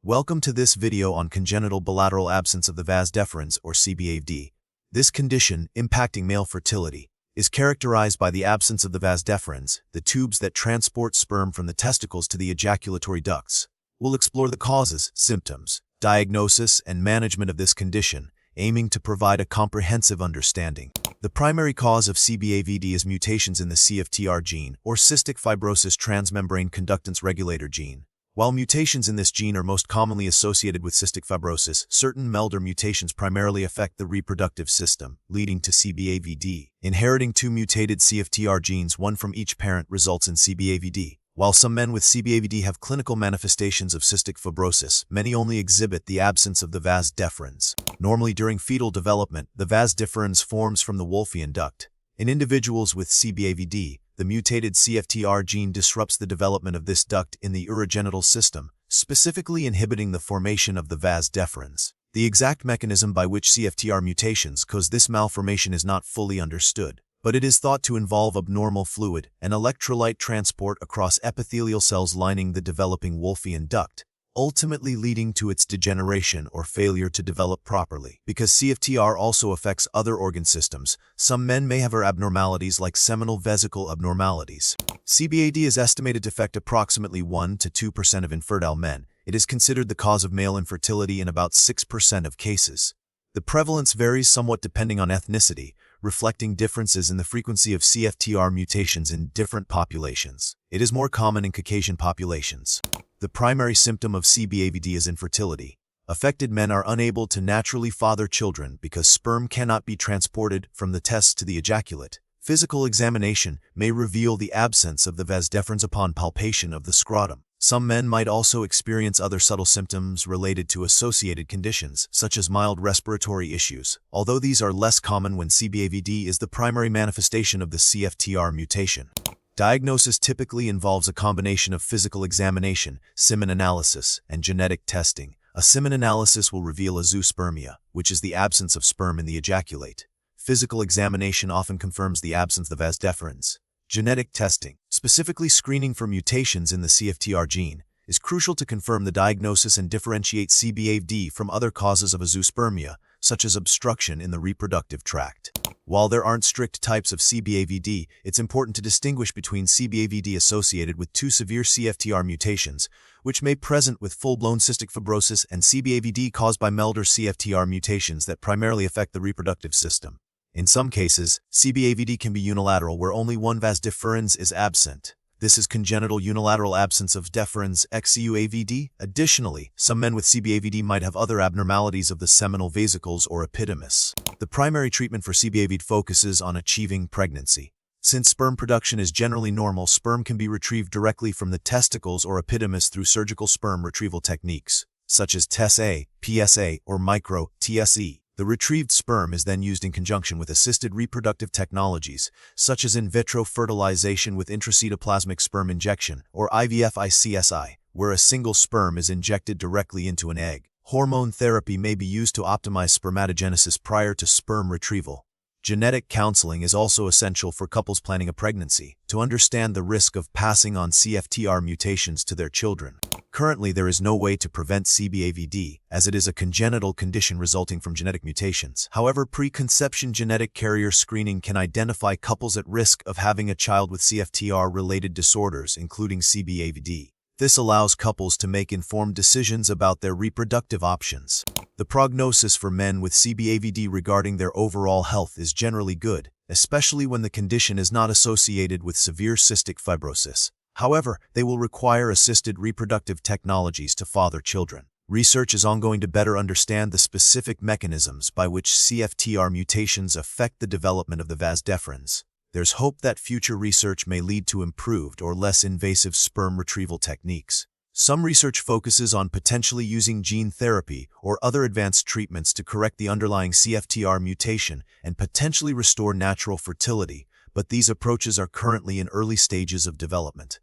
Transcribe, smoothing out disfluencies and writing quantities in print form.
Welcome to this video on congenital bilateral absence of the vas deferens, or CBAVD. This condition, impacting male fertility, is characterized by the absence of the vas deferens, the tubes that transport sperm from the testicles to the ejaculatory ducts. We'll explore the causes, symptoms, diagnosis, and management of this condition, aiming to provide a comprehensive understanding. The primary cause of CBAVD is mutations in the CFTR gene, or cystic fibrosis transmembrane conductance regulator gene. While mutations in this gene are most commonly associated with cystic fibrosis, certain MELDR mutations primarily affect the reproductive system, leading to CBAVD. Inheriting two mutated CFTR genes, one from each parent, results in CBAVD. While some men with CBAVD have clinical manifestations of cystic fibrosis, many only exhibit the absence of the vas deferens. Normally during fetal development, the vas deferens forms from the Wolffian duct. In individuals with CBAVD, the mutated CFTR gene disrupts the development of this duct in the urogenital system, specifically inhibiting the formation of the vas deferens. The exact mechanism by which CFTR mutations cause this malformation is not fully understood, but it is thought to involve abnormal fluid and electrolyte transport across epithelial cells lining the developing Wolffian duct, ultimately leading to its degeneration or failure to develop properly. Because CFTR also affects other organ systems, some men may have abnormalities like seminal vesicle abnormalities. CBAVD is estimated to affect approximately 1 to 2% of infertile men. It is considered the cause of male infertility in about 6% of cases. The prevalence varies somewhat depending on ethnicity, reflecting differences in the frequency of CFTR mutations in different populations. It is more common in Caucasian populations. The primary symptom of CBAVD is infertility. Affected men are unable to naturally father children because sperm cannot be transported from the testes to the ejaculate. Physical examination may reveal the absence of the vas deferens upon palpation of the scrotum. Some men might also experience other subtle symptoms related to associated conditions, such as mild respiratory issues, although these are less common when CBAVD is the primary manifestation of the CFTR mutation. Diagnosis typically involves a combination of physical examination, semen analysis, and genetic testing. A semen analysis will reveal azoospermia, which is the absence of sperm in the ejaculate. Physical examination often confirms the absence of the vas deferens. Genetic testing, specifically screening for mutations in the CFTR gene, is crucial to confirm the diagnosis and differentiate CBAVD from other causes of azoospermia, such as obstruction in the reproductive tract. While there aren't strict types of CBAVD, it's important to distinguish between CBAVD associated with two severe CFTR mutations, which may present with full-blown cystic fibrosis, and CBAVD caused by MELDR CFTR mutations that primarily affect the reproductive system. In some cases, CBAVD can be unilateral where only one vas deferens is absent. This is congenital unilateral absence of deferens (CUAVD). Additionally, some men with CBAVD might have other abnormalities of the seminal vesicles or epidermis. The primary treatment for CBAVD focuses on achieving pregnancy. Since sperm production is generally normal, sperm can be retrieved directly from the testicles or epidermis through surgical sperm retrieval techniques, such as TESA, PSA, or micro-TSE. The retrieved sperm is then used in conjunction with assisted reproductive technologies, such as in vitro fertilization with intracytoplasmic sperm injection, or IVF-ICSI, where a single sperm is injected directly into an egg. Hormone therapy may be used to optimize spermatogenesis prior to sperm retrieval. Genetic counseling is also essential for couples planning a pregnancy, to understand the risk of passing on CFTR mutations to their children. Currently, there is no way to prevent CBAVD, as it is a congenital condition resulting from genetic mutations. However, preconception genetic carrier screening can identify couples at risk of having a child with CFTR-related disorders, including CBAVD. This allows couples to make informed decisions about their reproductive options. The prognosis for men with CBAVD regarding their overall health is generally good, especially when the condition is not associated with severe cystic fibrosis. However, they will require assisted reproductive technologies to father children. Research is ongoing to better understand the specific mechanisms by which CFTR mutations affect the development of the vas deferens. There's hope that future research may lead to improved or less invasive sperm retrieval techniques. Some research focuses on potentially using gene therapy or other advanced treatments to correct the underlying CFTR mutation and potentially restore natural fertility, but these approaches are currently in early stages of development.